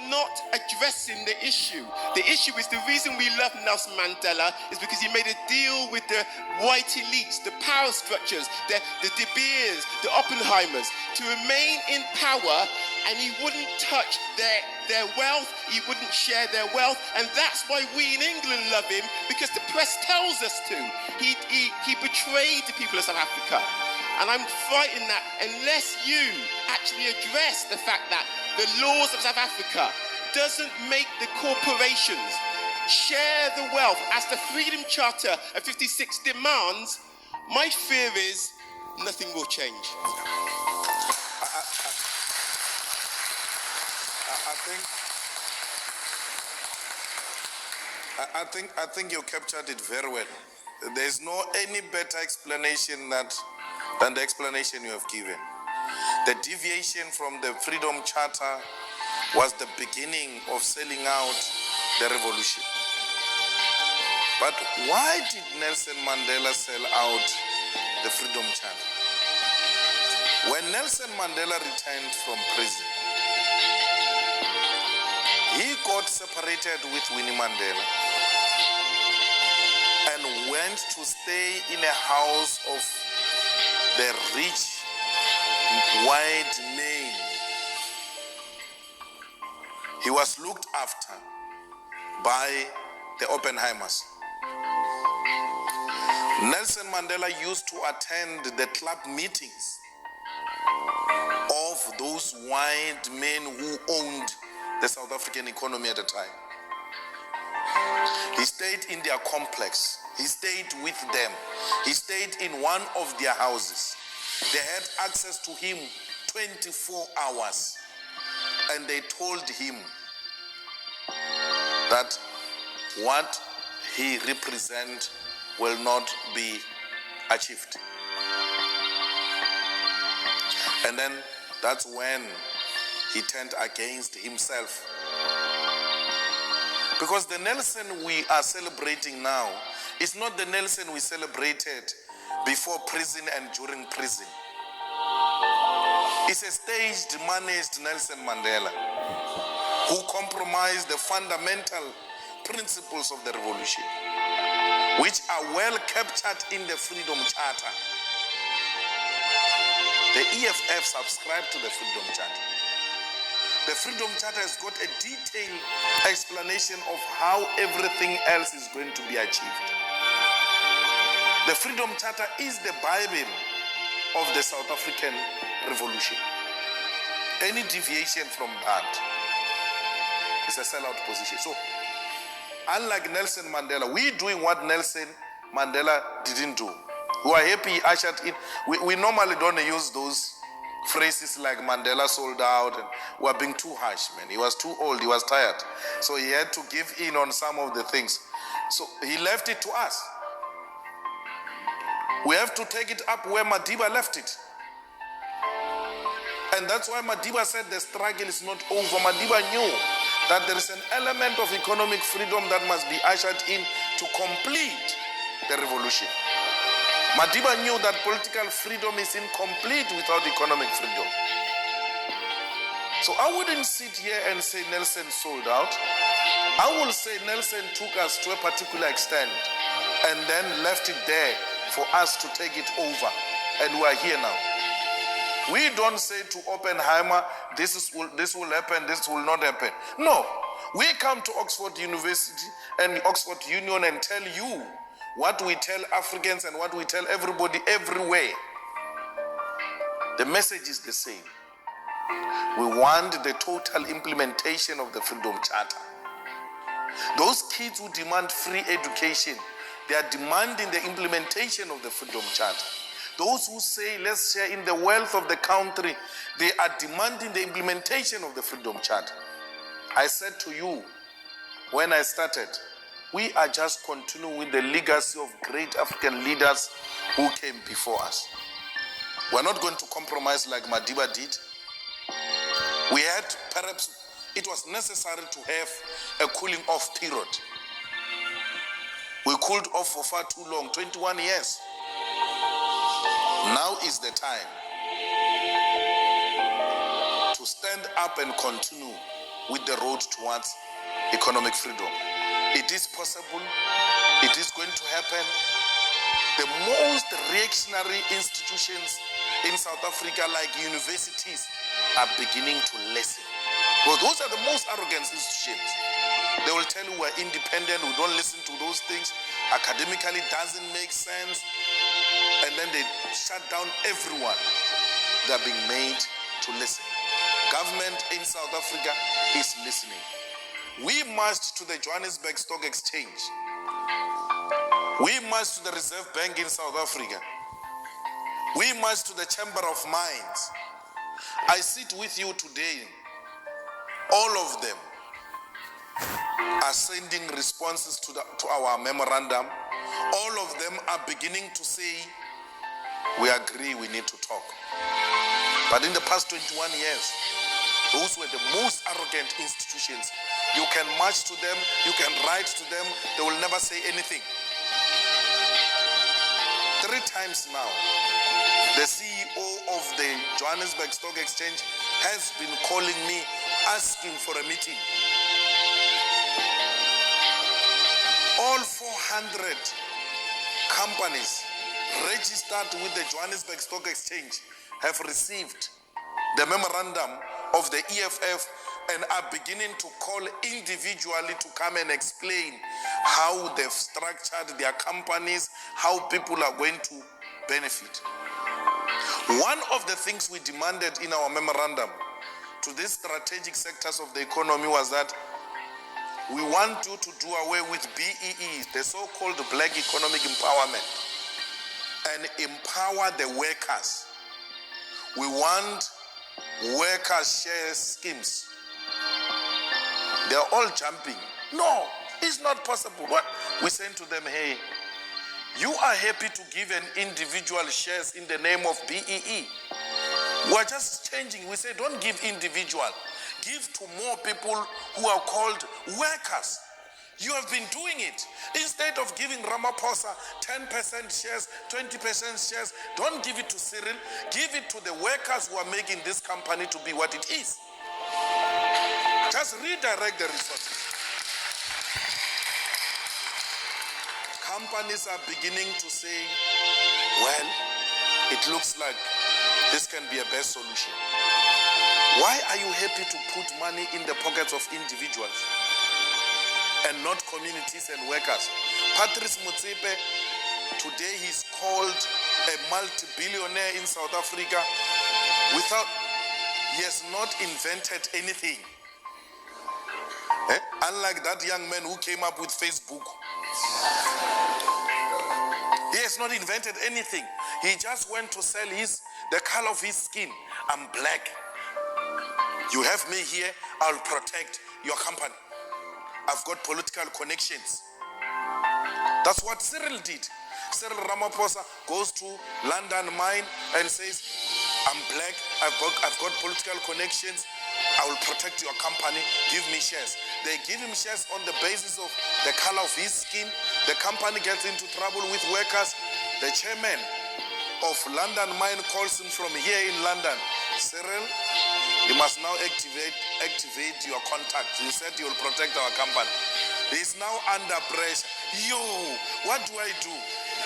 not addressing the issue. The issue is the reason we love Nelson Mandela is because he made a deal with the white elites, the power structures, the De Beers, the Oppenheimers, to remain in power, and he wouldn't touch their wealth, he wouldn't share their wealth, and that's why we in England love him, because the press tells us to. He betrayed the people of South Africa. And I'm frightened that unless you actually address the fact that the laws of South Africa doesn't make the corporations share the wealth as the Freedom Charter of 56 demands, my fear is nothing will change. I think you captured it very well. There's no any better explanation than the explanation you have given. The deviation from the Freedom Charter was the beginning of selling out the revolution. But why did Nelson Mandela sell out the Freedom Charter? When Nelson Mandela returned from prison, he got separated with Winnie Mandela and went to stay in a house of the rich white men. He was looked after by the Oppenheimers. Nelson Mandela used to attend the club meetings of those white men who owned the South African economy at the time. He stayed in their complex. He stayed with them. He stayed in one of their houses. They had access to him 24 hours. And they told him that what he represents will not be achieved. And then that's when he turned against himself. Because the Nelson we are celebrating now is not the Nelson we celebrated before prison and during prison. It's a staged, managed Nelson Mandela who compromised the fundamental principles of the revolution, which are well captured in the Freedom Charter. The EFF subscribed to the Freedom Charter. The Freedom Charter has got a detailed explanation of how everything else is going to be achieved. The Freedom Charter is the Bible of the South African Revolution. Any deviation from that is a sellout position. So, unlike Nelson Mandela, we're doing what Nelson Mandela didn't do. We are happy he ushered in. We normally don't use those phrases like Mandela sold out and we are being too harsh, man. He was too old, he was tired. So he had to give in on some of the things. So he left it to us. We have to take it up where Madiba left it. And that's why Madiba said the struggle is not over. Madiba knew that there is an element of economic freedom that must be ushered in to complete the revolution. Madiba knew that political freedom is incomplete without economic freedom. So I wouldn't sit here and say Nelson sold out. I will say Nelson took us to a particular extent and then left it there for us to take it over. And we are here now. We don't say to Oppenheimer, this will happen, this will not happen. No. We come to Oxford University and Oxford Union and tell you what we tell Africans and what we tell everybody everywhere. The message is the same. We want the total implementation of the Freedom Charter. Those kids who demand free education, they are demanding the implementation of the Freedom Charter. Those who say let's share in the wealth of the country, they are demanding the implementation of the Freedom Charter. I said to you when I started, we are just continuing with the legacy of great African leaders who came before us. We're not going to compromise like Madiba did. We had, perhaps it was necessary to have a cooling off period. We cooled off for far too long, 21 years. Now is the time to stand up and continue with the road towards economic freedom. It is possible. It is going to happen. The most reactionary institutions in South Africa, like universities, are beginning to listen. Well, those are the most arrogant institutions. They will tell you we're independent, we don't listen to those things, academically doesn't make sense, and then they shut down everyone. They're being made to listen. Government in South Africa is listening. We marched to the Johannesburg Stock Exchange. We marched to the Reserve Bank in South Africa. We marched to the Chamber of Mines. I sit with you today. All of them are sending responses to our memorandum. All of them are beginning to say, we agree, we need to talk. But in the past 21 years, those were the most arrogant institutions. You can march to them, you can write to them, they will never say anything. 3 times now, the CEO of the Johannesburg Stock Exchange has been calling me, asking for a meeting. All 400 companies registered with the Johannesburg Stock Exchange have received the memorandum of the EFF and are beginning to call individually to come and explain how they've structured their companies, how people are going to benefit. One of the things we demanded in our memorandum to these strategic sectors of the economy was that we want you to do away with BEE, the so-called Black Economic Empowerment, and empower the workers. We want worker share schemes. They're all jumping. No, it's not possible. What? We sent to them, hey, you are happy to give an individual shares in the name of BEE. We're just changing. We say don't give individual. Give to more people who are called workers. You have been doing it. Instead of giving Ramaphosa 10% shares, 20% shares, don't give it to Cyril. Give it to the workers who are making this company to be what it is. Just redirect the resources. Companies are beginning to say, well, it looks like this can be a best solution. Why are you happy to put money in the pockets of individuals and not communities and workers? Patrice Motsepe, today he's called a multi-billionaire in South Africa he has not invented anything. Unlike that young man who came up with Facebook. He has not invented anything. He just went to sell the color of his skin. I'm black. You have me here, I'll protect your company. I've got political connections. That's what Cyril did. Cyril Ramaphosa goes to London Mine and says, I'm black, I've got political connections, I will protect your company, give me shares. They give him shares on the basis of the color of his skin. The company gets into trouble with workers. The chairman of London Mine calls him from here in London. Cyril, you must now activate your contacts. You said you will protect our company. He's now under pressure. Yo, what do I do?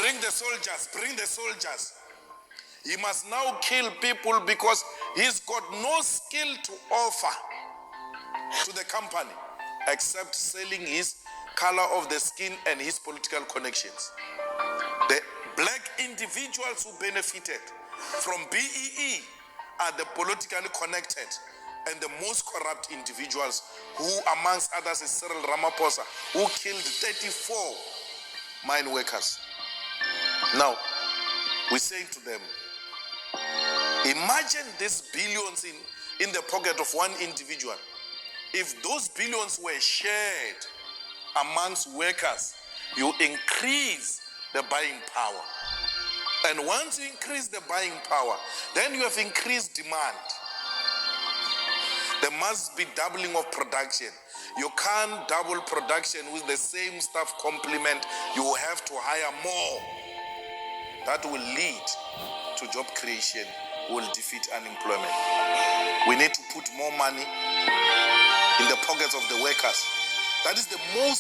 Bring the soldiers, bring the soldiers. He must now kill people because he's got no skill to offer to the company except selling his color of the skin and his political connections. The black individuals who benefited from BEE are the politically connected and the most corrupt individuals who, amongst others, is Cyril Ramaphosa, who killed 34 mine workers. Now, we say to them, imagine these billions in the pocket of one individual. If those billions were shared amongst workers, you increase the buying power. And once you increase the buying power, then you have increased demand. There must be doubling of production. You can't double production with the same staff complement. You have to hire more. That will lead to job creation, will defeat unemployment. We need to put more money in the pockets of the workers. That is the most